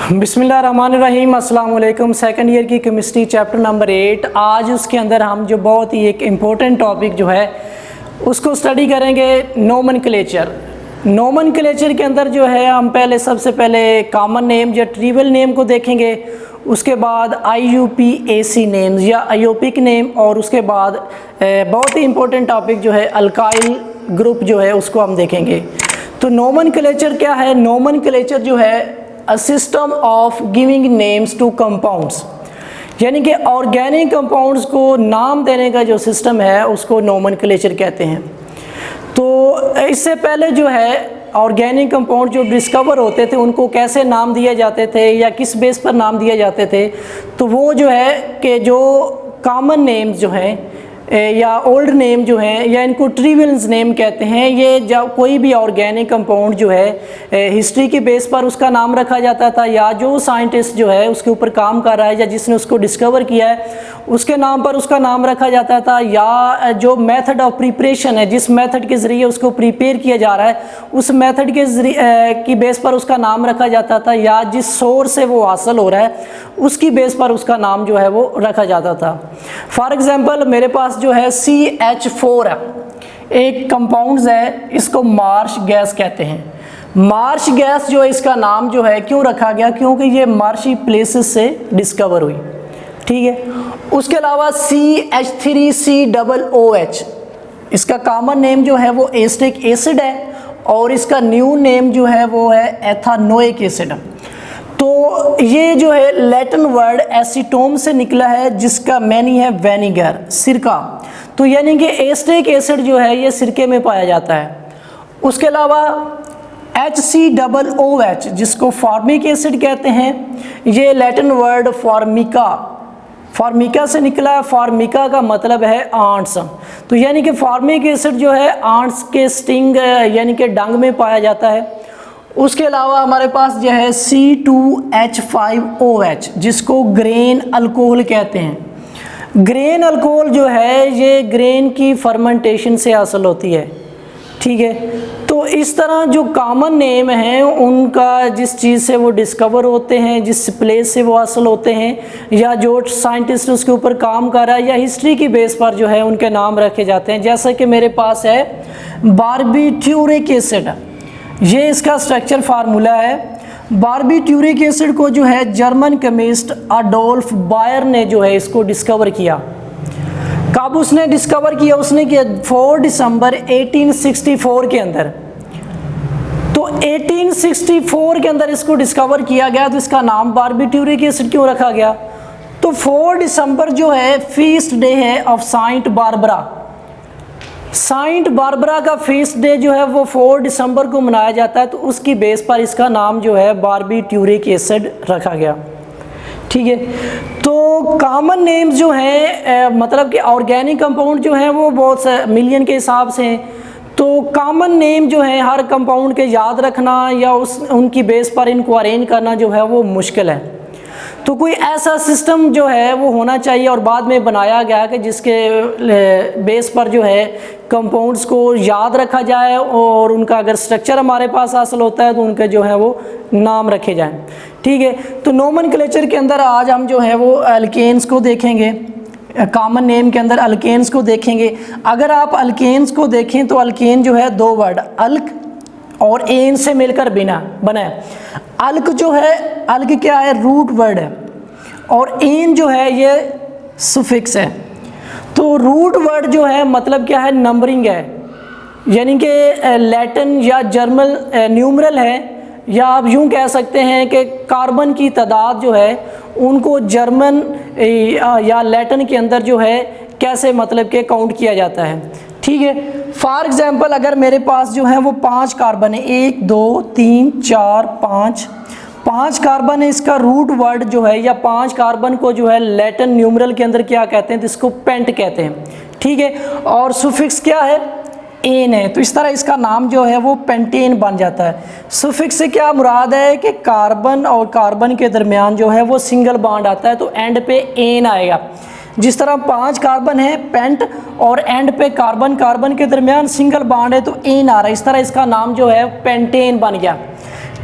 बिस्मिल्लाहिर्रहमानिर्रहीम, अस्सलाम वालेकुम। सेकंड ईयर की केमिस्ट्री चैप्टर नंबर 8। आज उसके अंदर हम जो बहुत ही एक इम्पोर्टेंट टॉपिक जो है उसको स्टडी करेंगे, नोमेनक्लेचर। नोमेनक्लेचर के अंदर जो है हम सबसे पहले कॉमन नेम या ट्रिवियल नेम को देखेंगे, उसके बाद IUPAC नेम्स या आयोपिक नेम, और उसके बाद बहुत ही इम्पोर्टेंट टॉपिक जो है अल्काइल ग्रुप जो है उसको हम देखेंगे। तो नोमेनक्लेचर क्या है? नोमेनक्लेचर जो है a system of giving names two compounds, यानी कि ऑर्गेनिक कंपाउंड्स को नाम देने का जो सिस्टम है उसको नोमेनक्लेचर कहते हैं। तो इससे पहले जो है ऑर्गेनिक कंपाउंड जो डिस्कवर होते थे उनको कैसे नाम दिए जाते थे या किस बेस पर नाम दिए जाते थे, तो वो जो है कि जो कॉमन नेम्स जो हैं या ओल्ड नेम जो हैं या इनको ट्रिवियल्स नेम कहते हैं, ये जब कोई भी ऑर्गेनिक कंपाउंड जो है हिस्ट्री के बेस पर उसका नाम रखा जाता था, या जो साइंटिस्ट जो है उसके ऊपर काम कर रहा है या जिसने उसको डिस्कवर किया है उसके नाम पर उसका नाम रखा जाता था, या जो मेथड ऑफ प्रिपरेशन है, जिस मेथड के ज़रिए उसको प्रिपेयर किया जा रहा है उस मेथड के की बेस पर उसका नाम रखा जाता था, या जिस सोर्स से वो हासिल हो रहा है उसकी बेस पर उसका नाम जो है वो रखा जाता था। फॉर एग्ज़ाम्पल मेरे पास जो है CH4 है, एक कंपाउंड्स है, इसको मार्श गैस कहते हैं। मार्श गैस जो है इसका नाम जो है क्यों रखा गया? क्योंकि ये मार्शी प्लेसेस से डिस्कवर हुई, ठीक है। उसके अलावा CH3COOH, इसका कॉमन नेम जो है वो एस्टिक एसिड है, और इसका न्यू नेम जो है वो है एथानोइक एसिड। तो ये जो है लैटिन वर्ड एसीटोम से निकला है, जिसका मैनी है वेनिगर, सिरका। तो यानी कि एस्टिक एसिड जो है ये सिरके में पाया जाता है। उसके अलावा HCOOH, जिसको फॉर्मिक एसिड कहते हैं, ये लैटिन वर्ड फार्मिका से निकला है। फार्मिका का मतलब है आंट्स। तो यानी कि फॉर्मिक एसिड जो है आंट्स के स्टिंग यानी कि डंग में पाया जाता है। उसके अलावा हमारे पास जो है C2H5OH, जिसको ग्रेन अल्कोहल कहते हैं। ग्रेन अल्कोहल जो है ये ग्रेन की फर्मेंटेशन से हासिल होती है, ठीक है। तो इस तरह जो कॉमन नेम हैं उनका जिस चीज़ से वो डिस्कवर होते हैं, जिस प्लेस से वो हासिल होते हैं, या जो साइंटिस्ट उसके ऊपर काम कर रहा है, या हिस्ट्री की बेस पर जो है उनके नाम रखे जाते हैं। जैसा कि मेरे पास है बारबीट्यूरिक एसिड, ये इसका स्ट्रक्चर फार्मूला है। बारबीट्यूरिक एसिड को जो है जर्मन केमिस्ट अडोल्फ बायर ने जो है इसको डिस्कवर किया। कब उसने डिस्कवर किया? उसने किया 4 दिसंबर 1864 के अंदर। तो 1864 के अंदर इसको डिस्कवर किया गया, तो इसका नाम बारबीट्यूरिक एसिड क्यों रखा गया? तो 4 दिसंबर जो है फीस्ट डे है of Cyient Barbara. Cyient Barbara का फीस्ट डे जो है वो 4 दिसंबर को मनाया जाता है, तो उसकी बेस पर इसका नाम जो है बारबीट्यूरिक एसिड रखा गया, ठीक है। तो कॉमन नेम्स जो हैं मतलब कि ऑर्गेनिक कंपाउंड जो हैं वो बहुत से मिलियन के हिसाब से हैं। तो कॉमन नेम जो है हर कंपाउंड के याद रखना या उनकी बेस पर इनको अरेंज करना जो है वो मुश्किल है। तो कोई ऐसा सिस्टम जो है वो होना चाहिए, और बाद में बनाया गया कि जिसके बेस पर जो है कंपाउंड्स को याद रखा जाए, और उनका अगर स्ट्रक्चर हमारे पास हासिल होता है तो उनके जो है वो नाम रखे जाएं, ठीक है। तो नोमेनक्लेचर के अंदर आज हम जो है वो अल्केन्स को देखेंगे, कॉमन नेम के अंदर अल्केन्स को देखेंगे। अगर आप अल्केन्स को देखें तो अल्केन जो है 2 वर्ड अल्क और एन से मिलकर बना है। अल्क जो है, अल्क क्या है? रूट वर्ड है, और एन जो है ये सुफिक्स है। तो रूट वर्ड जो है मतलब क्या है? नंबरिंग है, यानी कि लैटिन या जर्मन न्यूमरल है, या आप यूँ कह सकते हैं कि कार्बन की तादाद जो है उनको जर्मन या लैटिन के अंदर जो है कैसे मतलब के काउंट किया जाता है, ठीक है। फॉर एग्जांपल अगर मेरे पास जो है वो 5 कार्बन है, 1 2 3 4 5 कार्बन है, इसका रूट वर्ड जो है या 5 कार्बन को जो है लैटिन न्यूमरल के अंदर क्या कहते हैं? तो इसको पेंट कहते हैं, ठीक है। और सुफिक्स क्या है? एन है। तो इस तरह इसका नाम जो है वो पेंटेन बन जाता है। सुफिक्स से क्या मुराद है कि कार्बन और कार्बन के दरमियान जो है वो सिंगल बॉन्ड आता है, तो एंड पे एन आएगा। जिस तरह 5 कार्बन है पेंट, और एंड पे कार्बन के दरमियान सिंगल बॉन्ड है तो एन आ रहा है, इस तरह इसका नाम जो है पेंटेन बन गया,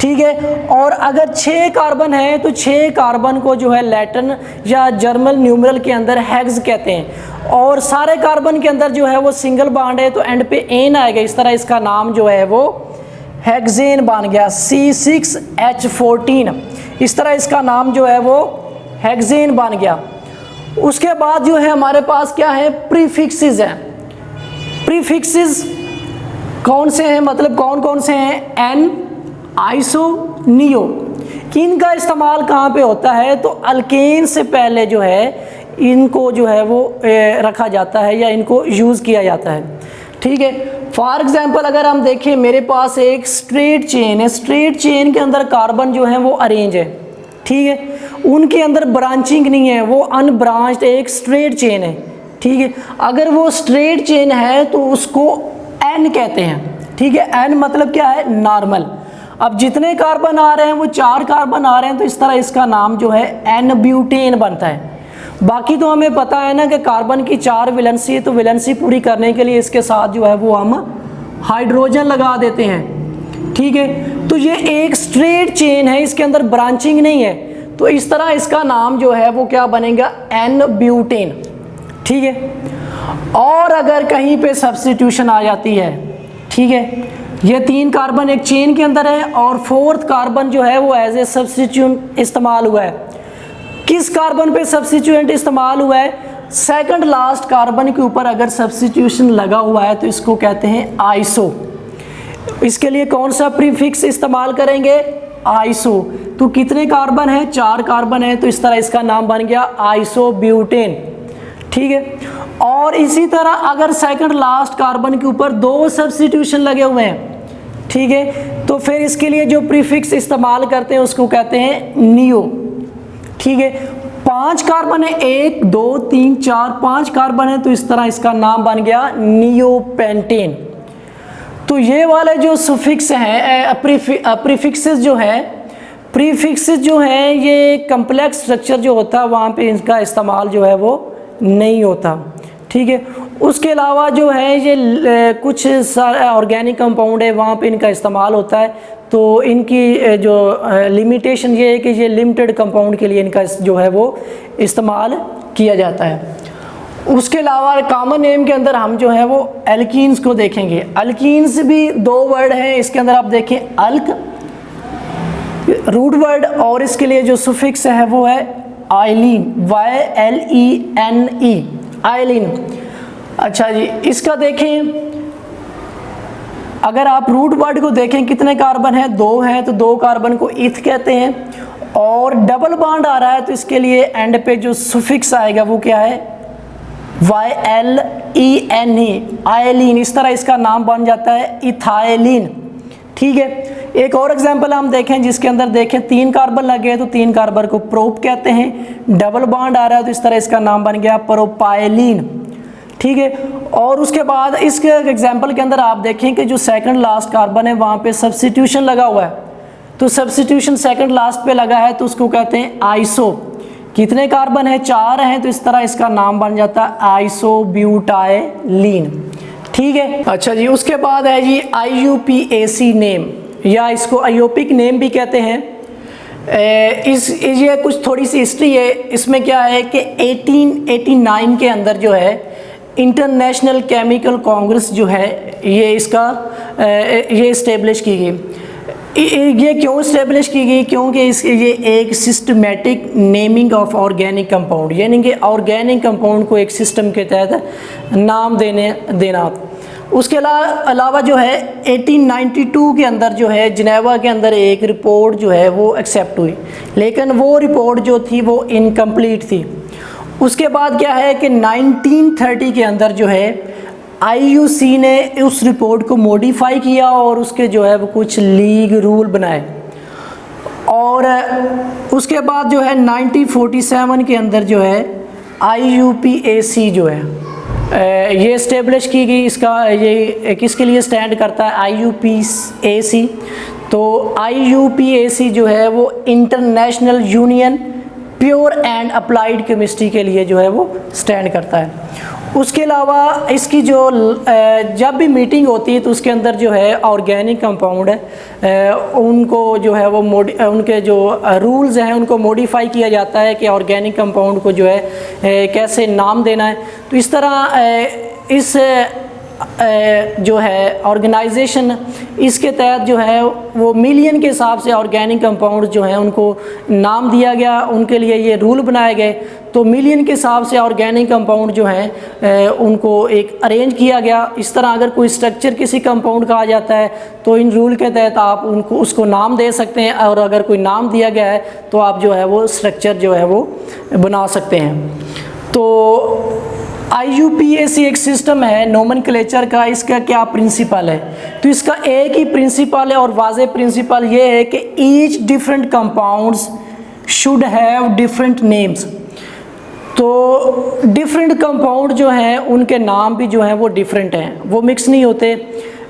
ठीक है। और अगर 6 कार्बन है तो 6 कार्बन को जो है लैटिन या जर्मन न्यूमरल के अंदर हेक्स कहते हैं। और सारे कार्बन के अंदर जो है वो सिंगल बॉन्ड है तो एंड पे एन आएगा, इस तरह इसका नाम जो है वो हेक्सेन बन गया, C6H14, इस तरह इसका नाम जो है वो हेक्सेन बन गया। उसके बाद जो है हमारे पास क्या है, प्रीफिक्सेस हैं। प्रीफिक्सेस कौन से हैं, मतलब कौन कौन से हैं, एन, आइसो, नियो। इनका इस्तेमाल कहाँ पे होता है, तो अल्केन से पहले जो है इनको जो है वो रखा जाता है या इनको यूज़ किया जाता है, ठीक है। फॉर एग्जांपल अगर हम देखें, मेरे पास एक स्ट्रेट चेन है, स्ट्रेट चेन के अंदर कार्बन जो है वो अरेंज है, ठीक है, उनके अंदर ब्रांचिंग नहीं है, वो अनब्रांच्ड एक स्ट्रेट चेन है, ठीक है। अगर वो स्ट्रेट चेन है तो उसको एन कहते हैं, ठीक है। एन मतलब क्या है, नॉर्मल। अब जितने कार्बन आ रहे हैं वो 4 कार्बन आ रहे हैं तो इस तरह इसका नाम जो है एन ब्यूटेन बनता है। बाकी तो हमें पता है ना कि कार्बन की 4 वैलेंसी है, तो वैलेंसी पूरी करने के लिए इसके साथ जो है वो हम हाइड्रोजन लगा देते हैं, ठीक है। तो ये एक स्ट्रेट चेन है, इसके अंदर ब्रांचिंग नहीं है, तो इस तरह इसका नाम जो है वो क्या बनेगा, एन ब्यूटेन, ठीक है। और अगर कहीं पे सब्स्टिट्यूशन आ जाती है, ठीक है, ये 3 कार्बन एक चेन के अंदर है और 4th कार्बन जो है वो एज ए सब्स्टिट्यूएंट इस्तेमाल हुआ है। किस कार्बन पे सब्स्टिट्यूएंट इस्तेमाल हुआ है, सेकंड लास्ट कार्बन के ऊपर अगर सब्स्टिट्यूशन लगा हुआ है तो इसको कहते हैं आइसो। इसके लिए कौन सा प्रीफिक्स इस्तेमाल करेंगे, आइसो। तो कितने कार्बन है, 4 कार्बन है, तो इस तरह इसका नाम बन गया आइसोब्यूटेन, ठीक है। और इसी तरह अगर सेकंड लास्ट कार्बन के ऊपर 2 सब्स्टिट्यूशन लगे हुए हैं, ठीक है, तो फिर इसके लिए जो प्रीफिक्स इस्तेमाल करते हैं उसको कहते हैं नियो, ठीक है। 5 कार्बन है, 1 2 3 4 5 कार्बन है, तो इस तरह इसका नाम बन गया नियोपेंटेन। तो ये वाले जो सुफिक्स हैं, प्रीफिक्सेस जो है, प्रीफिक्सेस जो हैं ये कम्प्लेक्स स्ट्रक्चर जो होता है वहाँ पे इनका इस्तेमाल जो है वो नहीं होता, ठीक है। उसके अलावा जो है ये कुछ ऑर्गेनिक कंपाउंड है वहाँ पे इनका इस्तेमाल होता है, तो इनकी जो लिमिटेशन ये है कि ये लिमिटेड कंपाउंड के लिए इनका जो है वो इस्तेमाल किया जाता है। उसके अलावा कॉमन नेम के अंदर हम जो है वो एल्कीन्स को देखेंगे। एल्कीन्स भी 2 वर्ड हैं, इसके अंदर आप देखें अल्क रूट वर्ड और इसके लिए जो सुफिक्स है वो है आइलीन, YLENE, आइलीन। अच्छा जी, इसका देखें, अगर आप रूट वर्ड को देखें कितने कार्बन है, 2 हैं, तो 2 कार्बन को इथ कहते हैं। और डबल बॉन्ड आ रहा है तो इसके लिए एंड पे जो सुफिक्स आएगा वो क्या है, YLENE, आइलीन, इस तरह इसका नाम बन जाता है इथाइलिन, ठीक है। एक और एग्जांपल हम देखें जिसके अंदर देखें 3 कार्बन लगे तो 3 कार्बन को प्रोप कहते हैं, डबल बॉन्ड आ रहा है तो इस तरह इसका नाम बन गया प्रोपाइलिन, ठीक है। और उसके बाद इसके एग्जांपल के अंदर आप देखें कि जो सेकंड लास्ट कार्बन है वहाँ पे सब्स्टिट्यूशन लगा हुआ है, तो सब्स्टिट्यूशन सेकंड लास्ट पे लगा है तो उसको कहते हैं आइसो। कितने कार्बन है, 4 हैं, तो इस तरह इसका नाम बन जाता है आइसोब्यूटाइलीन, ठीक है। अच्छा जी, उसके बाद है जी IUPAC नेम, या इसको आयोपिक नेम भी कहते हैं। ये कुछ थोड़ी सी हिस्ट्री है, इसमें क्या है कि 1889 के अंदर जो है इंटरनेशनल केमिकल कांग्रेस जो है ये इसका ये इस्टेब्लिश की गई। ये क्यों इस्टेब्लिश की गई, क्योंकि ये एक systematic naming of organic compound, यानी कि ऑर्गेनिक कंपाउंड को एक सिस्टम के तहत नाम देना। उसके अलावा जो है 1892 के अंदर जो है जिनेवा के अंदर एक रिपोर्ट जो है वो एक्सेप्ट हुई, लेकिन वो रिपोर्ट जो थी वो इनकम्प्लीट थी। उसके बाद क्या है कि 1930 के अंदर जो है IUC ने उस रिपोर्ट को मॉडिफाई किया और उसके जो है वो कुछ लीग रूल बनाए। और उसके बाद जो है 1947 के अंदर जो है IUPAC जो है ये इस्टेब्लिश की गई। इसका ये किसके लिए स्टैंड करता है, IUPAC। तो IUPAC जो है वो international union pure and applied chemistry के लिए जो है वो स्टैंड करता है। उसके अलावा इसकी जो जब भी मीटिंग होती है तो उसके अंदर जो है ऑर्गेनिक कंपाउंड है उनको जो है वो उनके जो रूल्स हैं उनको मॉडिफाई किया जाता है कि ऑर्गेनिक कंपाउंड को जो है कैसे नाम देना है। तो इस तरह इस जो है ऑर्गेनाइजेशन इसके तहत जो है वो मिलियन के हिसाब से ऑर्गेनिक कंपाउंड जो हैं उनको नाम दिया गया, उनके लिए ये रूल बनाए गए। तो मिलियन के हिसाब से ऑर्गेनिक कंपाउंड जो हैं उनको एक अरेंज किया गया। इस तरह अगर कोई स्ट्रक्चर किसी कंपाउंड का आ जाता है तो इन रूल के तहत आप उनको उसको नाम दे सकते हैं, और अगर कोई नाम दिया गया है तो आप जो है वो स्ट्रक्चर जो है वो बना सकते हैं। तो IUPAC एक सिस्टम है नोमेनक्लेचर का। इसका क्या प्रिंसिपल है? तो इसका एक ही प्रिंसिपल है और वाज़ेह प्रिंसिपल ये है कि each different compounds should have different names. तो डिफरेंट कंपाउंड जो हैं उनके नाम भी जो हैं वो डिफरेंट हैं, वो मिक्स नहीं होते।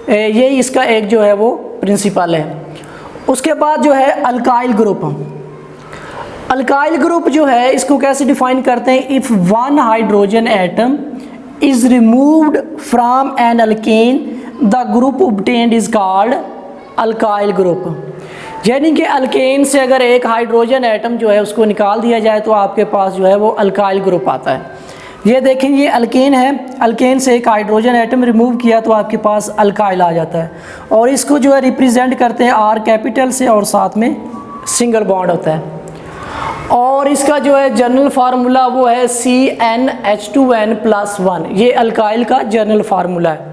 ये इसका एक जो है वो प्रिंसिपल है। उसके बाद जो है अल्काइल ग्रुप। अल्काइल ग्रुप जो है इसको कैसे डिफाइन करते हैं? If one hydrogen atom is removed from an alkane the group obtained is called alkyl group. यानी कि अल्केन से अगर एक हाइड्रोजन एटम जो है उसको निकाल दिया जाए तो आपके पास जो है वो अल्काइल ग्रुप आता है। ये देखें, ये अल्केन है, अल्केन से एक हाइड्रोजन एटम रिमूव किया तो आपके पास अल्काइल आ जाता है। और इसको जो है रिप्रेजेंट करते हैं R कैपिटल से और साथ में सिंगल बॉन्ड होता है। और इसका जो है जनरल फार्मूला वो है CnH2n+1। ये अल्काइल का जनरल फार्मूला है।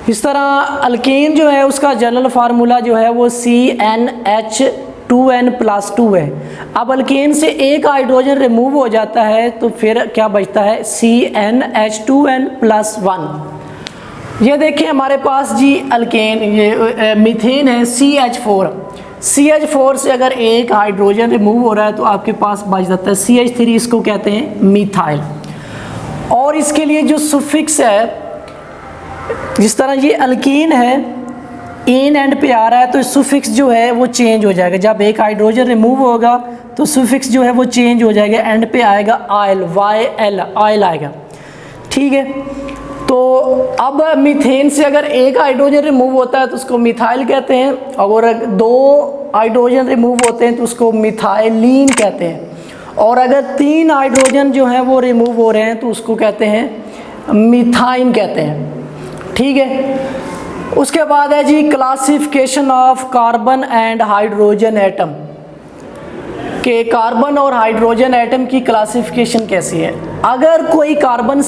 इस तरह अल्केन जो है उसका जनरल फार्मूला जो है वो CnH2n+2 है। अब अल्केन से एक हाइड्रोजन रिमूव हो जाता है तो फिर क्या बचता है? CnH2n+1। ये देखिए हमारे पास जी अल्केन ये मीथेन है CH4। CH4 से अगर एक हाइड्रोजन रिमूव हो रहा है तो आपके पास बच जाता है CH3, इसको कहते हैं मीथाइल। और इसके लिए जो सुफिक्स है, जिस तरह ये अल्कीन है एन एंड पे आ रहा है तो सुफिक्स जो है वो चेंज हो जाएगा। जब एक हाइड्रोजन रिमूव होगा तो सुफिक्स जो है वो चेंज हो जाएगा, एंड पे आएगा आयल, YL आयल आएगा। ठीक है, तो अब मीथेन से अगर एक हाइड्रोजन रिमूव होता है तो उसको मिथाइल कहते हैं, और अगर दो हाइड्रोजन रिमूव होते हैं तो उसको मिथाइलिन कहते हैं, और अगर 3 हाइड्रोजन जो हैं वो रिमूव हो रहे हैं तो उसको कहते हैं मिथाइन कहते हैं। ठीक है, उसके बाद है जी classification of carbon and hydrogen atom, के कार्बन और हाइड्रोजन एटम की क्लासिफिकेशन कैसी है। अगर कोई कार्बन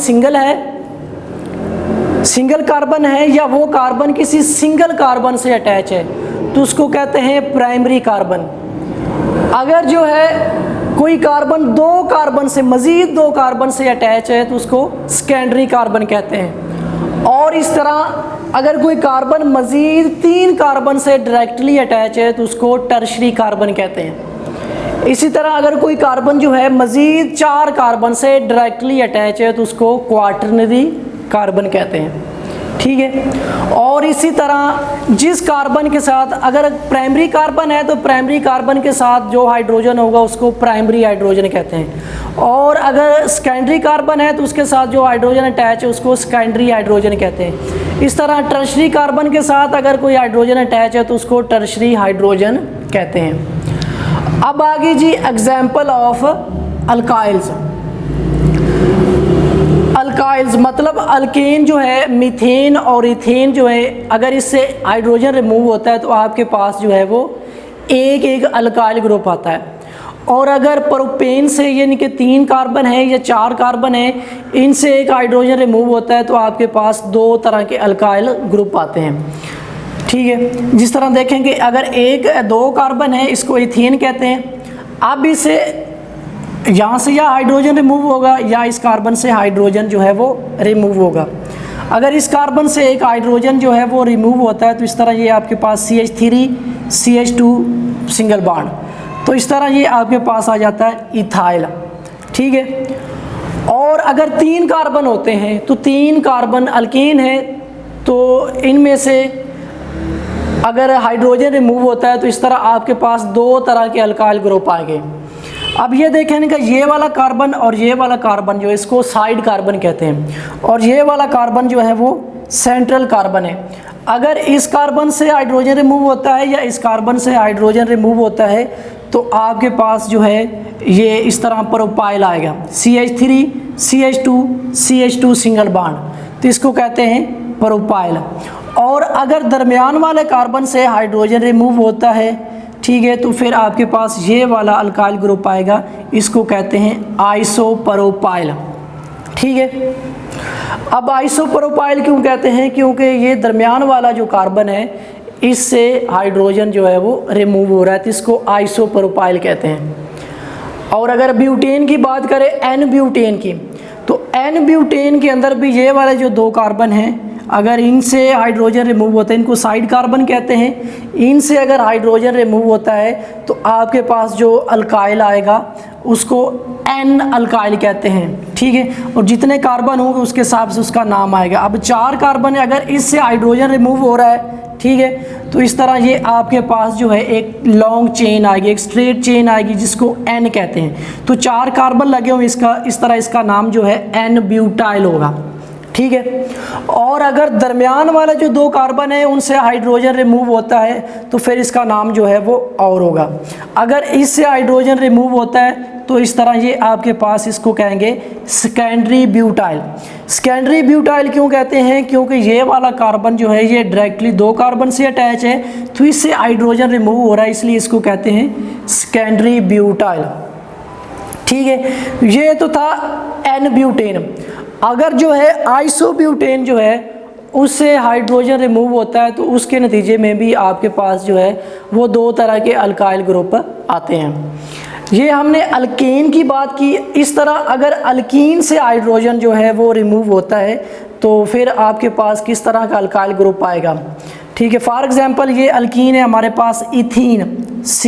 सिंगल कार्बन है या वो कार्बन किसी सिंगल कार्बन से अटैच है तो उसको कहते हैं प्राइमरी कार्बन। अगर जो है कोई कार्बन 2 कार्बन से मज़ीद 2 कार्बन से अटैच है तो उसको सेकेंडरी कार्बन कहते हैं। और इस तरह अगर कोई कार्बन मज़ीद 3 कार्बन से डायरेक्टली अटैच है तो उसको टर्शरी कार्बन कहते हैं। इसी तरह अगर कोई कार्बन जो है मज़ीद 4 कार्बन से डायरेक्टली अटैच है तो उसको क्वाटरनरी कार्बन कहते हैं। ठीक है, और इसी तरह जिस कार्बन के साथ अगर प्राइमरी कार्बन है तो प्राइमरी कार्बन के साथ जो हाइड्रोजन होगा उसको प्राइमरी हाइड्रोजन कहते हैं, और अगर सेकेंडरी कार्बन है तो उसके साथ जो हाइड्रोजन अटैच है उसको सेकेंडरी हाइड्रोजन कहते हैं। इस तरह टर्शरी कार्बन के साथ अगर कोई हाइड्रोजन अटैच है तो उसको टर्शरी हाइड्रोजन कहते हैं। अब आगे जी एग्जाम्पल ऑफ अल्काइल्स। अल्काइल्स मतलब अल्केन जो है, मीथेन और इथेन जो है, अगर इससे हाइड्रोजन रिमूव होता है तो आपके पास जो है वो एक अल्काइल ग्रुप आता है। और अगर प्रोपेन से यानी कि 3 कार्बन है या 4 कार्बन है, इनसे एक हाइड्रोजन रिमूव होता है तो आपके पास 2 तरह के अल्काइल ग्रुप आते हैं। ठीक है, जिस तरह देखेंगे अगर 2 कार्बन है इसको इथेन कहते हैं। अब इसे यहाँ से या हाइड्रोजन रिमूव होगा या इस कार्बन से हाइड्रोजन जो है वो रिमूव होगा। अगर इस कार्बन से एक हाइड्रोजन जो है वो रिमूव होता है तो इस तरह ये आपके पास CH3 CH2 सिंगल बॉन्ड, तो इस तरह ये आपके पास आ जाता है इथाइल। ठीक है, और अगर 3 कार्बन होते हैं तो 3 कार्बन अल्केन है तो इनमें से अगर हाइड्रोजन रिमूव होता है तो इस तरह आपके पास 2 तरह के अल्काइल ग्रुप आएंगे। अब ये देखें इनका ये वाला कार्बन और ये वाला कार्बन जो है इसको साइड कार्बन कहते हैं, और ये वाला कार्बन जो है वो सेंट्रल कार्बन है। अगर इस कार्बन से हाइड्रोजन रिमूव होता है या इस कार्बन से हाइड्रोजन रिमूव होता है तो आपके पास जो है ये इस तरह प्रोपाइल आएगा, CH3 CH2 CH2 single bond, तो इसको कहते हैं प्रोपाइल। और अगर दरमियान वाले कार्बन से हाइड्रोजन रिमूव होता है, ठीक है, तो फिर आपके पास ये वाला अल्काइल ग्रुप आएगा, इसको कहते हैं आइसोप्रोपाइल। ठीक है, अब आइसोप्रोपाइल क्यों कहते हैं? क्योंकि ये दरमियान वाला जो कार्बन है इससे हाइड्रोजन जो है वो रिमूव हो रहा है, तो इसको आइसोप्रोपाइल कहते हैं। और अगर ब्यूटेन की बात करें, एन ब्यूटेन की, तो एन ब्यूटेन के अंदर भी ये वाले जो दो कार्बन हैं, अगर इनसे हाइड्रोजन रिमूव होता है इनको साइड कार्बन कहते हैं। इनसे अगर हाइड्रोजन रिमूव होता है तो आपके पास जो अल्काइल आएगा उसको एन अल्काइल कहते हैं। ठीक है, और जितने कार्बन होंगे उसके हिसाब से उसका नाम आएगा। अब 4 कार्बन है, अगर इससे हाइड्रोजन रिमूव हो रहा है, ठीक है, तो इस तरह ये आपके पास जो है एक लॉन्ग चेन आएगी, एक स्ट्रेट चेन आएगी जिसको एन कहते हैं। तो 4 कार्बन लगे हुए इसका, इस तरह इसका नाम जो है एन ब्यूटाइल होगा। ठीक है, और अगर दरमियान वाला जो 2 कार्बन है उनसे हाइड्रोजन रिमूव होता है तो फिर इसका नाम जो है वो और होगा। अगर इससे हाइड्रोजन रिमूव होता है तो इस तरह ये आपके पास इसको कहेंगे सेकेंडरी ब्यूटाइल। सेकेंडरी ब्यूटाइल क्यों कहते हैं? क्योंकि ये वाला कार्बन जो है ये डायरेक्टली 2 कार्बन से अटैच है, तो इससे हाइड्रोजन रिमूव हो रहा है, इसलिए इसको कहते हैं सेकेंडरी ब्यूटाइल। ठीक है, ये तो था एन ब्यूटेन। अगर जो है आइसोब्यूटेन जो है उससे हाइड्रोजन रिमूव होता है तो उसके नतीजे में भी आपके पास जो है वो 2 तरह के अल्काइल ग्रुप आते हैं। ये हमने अल्केन की बात की। इस तरह अगर अल्कीन से हाइड्रोजन जो है वो रिमूव होता है तो फिर आपके पास किस तरह का अल्काइल ग्रुप आएगा। ठीक है, फॉर एग्जांपल ये अल्कीन है हमारे पास, ethene C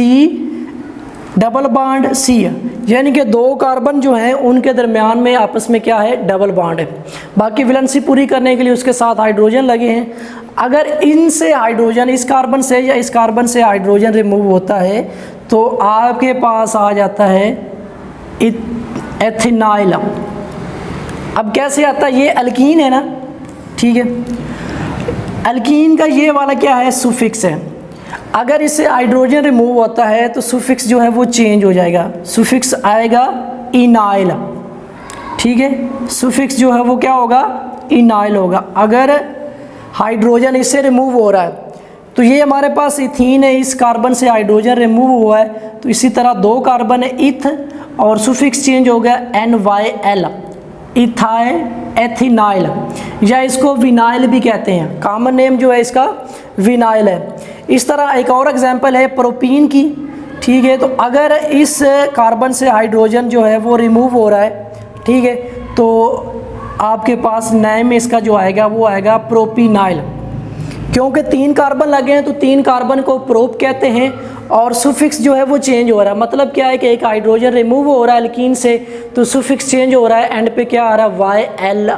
double bond C, यानी कि 2 कार्बन जो हैं उनके दरमियान में आपस में क्या है, डबल बॉन्ड है। बाकी वैलेंसी पूरी करने के लिए उसके साथ हाइड्रोजन लगे हैं। अगर इनसे हाइड्रोजन, इस कार्बन से या इस कार्बन से हाइड्रोजन रिमूव होता है तो आपके पास आ जाता है एथिनाइल। अब कैसे आता है? ये अल्कीन है ना, ठीक है, अल्कीन का ये वाला क्या है, सुफिक्स है। अगर इससे हाइड्रोजन रिमूव होता है तो सुफिक्स जो है वो चेंज हो जाएगा, सुफिक्स आएगा इनाइल। ठीक है, सुफिक्स जो है वो क्या होगा, इनाइल होगा। अगर हाइड्रोजन इससे रिमूव हो रहा है तो ये हमारे पास इथीन है, इस कार्बन से हाइड्रोजन रिमूव हुआ है, तो इसी तरह 2 कार्बन है इथ, और सुफिक्स चेंज हो गया NYL, इथाइल एथिनाइल, या इसको विनाइल भी कहते हैं। कॉमन नेम जो है इसका विनाइल है। इस तरह एक और एग्जांपल है प्रोपीन की। ठीक है, तो अगर इस कार्बन से हाइड्रोजन जो है वो रिमूव हो रहा है, ठीक है, तो आपके पास नेम इसका जो आएगा वो आएगा प्रोपीनाइल। क्योंकि 3 कार्बन लगे हैं तो 3 कार्बन को प्रोप कहते हैं, और सुफिक्स जो है वो चेंज हो रहा है। मतलब क्या है कि एक हाइड्रोजन रिमूव हो रहा है अल्कीन से तो सुफिक्स चेंज हो रहा है, एंड पे क्या आ रहा है, YL।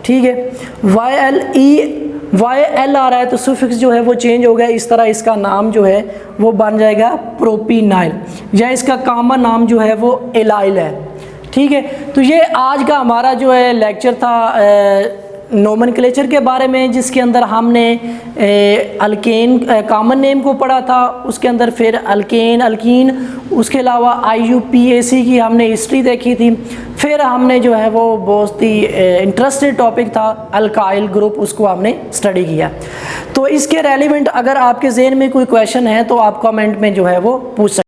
ठीक है, YL आ रहा है तो सुफिक्स जो है वो चेंज हो गया। इस तरह इसका नाम जो है वो बन जाएगा प्रोपीनाइल, या इसका कॉमन नाम जो है वो एलाइल है। ठीक है, तो ये आज का हमारा जो है लेक्चर था नोमेनक्लेचर के बारे में, जिसके अंदर हमने अल्केन कॉमन नेम को पढ़ा था, उसके अंदर फिर अल्केन, अल्कीन, उसके अलावा IUPAC की हमने हिस्ट्री देखी थी, फिर हमने जो है वो बहुत ही इंटरेस्टेड टॉपिक था अल्काइल ग्रुप, उसको हमने स्टडी किया। तो इसके रेलिवेंट अगर आपके ज़हन में कोई क्वेश्चन है तो आप कमेंट में जो है वो पूछ सकते हैं।